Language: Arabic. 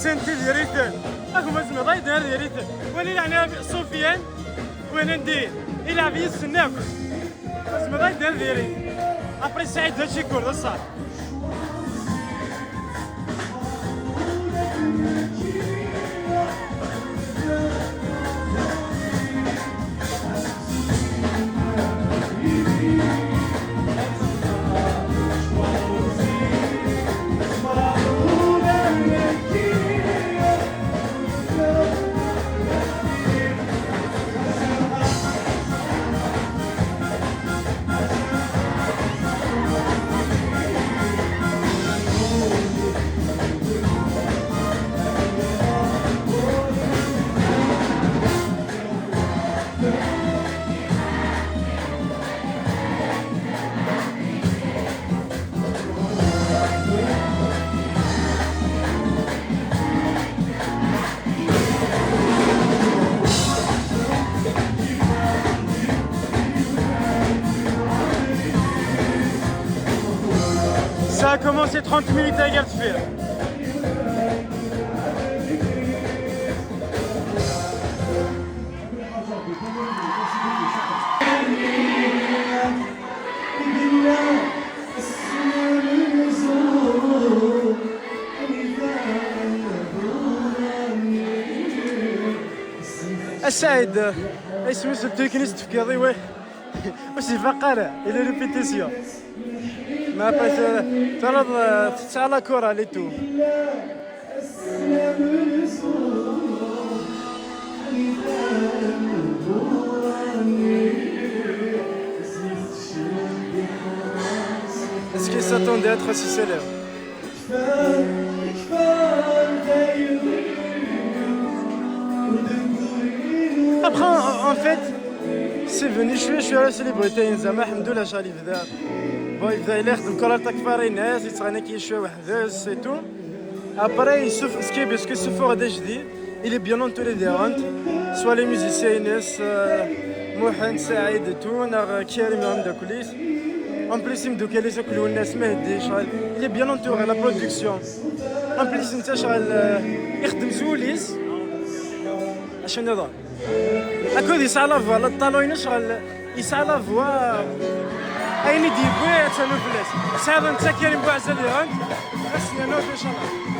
سنتي ديريت اكو مزمه ضايد ديريت ولي يعني سفيان وين ندير الى في السناك مزمه ضايد ديريت ابري سعيد هادشي كله صافي Ça a commencé 30 minutes à Gertfir. السعيد اسمه التكنيست في كاضي وي واش فقره الى ريبيتيسيون ما باش ترى تسعى لا كره لي تو qu'il s'attendait à être aussi célèbre. Après, en fait, c'est venu, je suis à la célébrité, alhamdoulilah, شغالي بدا. Bon, il a l'air de كرة تكفر الناس يتغنى كي شويه وحداس et tout. Après, ce qui est bien, ce que ce fort جديد, il est bien entouré des rangs, soit les musiciens Inès, Mohamed, Saïd et tout, Karim عند كوليس. En plus, il me dit que les autres الناس مهدي شغال. Il est bien entouré, la production. En plus, انت شغال يخدم زوليس. عشان يضل. أكيد يسعى لا فوا، لا الطالون شغال يسعى لا فوا. أين يديبوي تنو فلاس. سعد أنت كريم بوعزة اللي غنت. خاصني أنا إن شاء الله.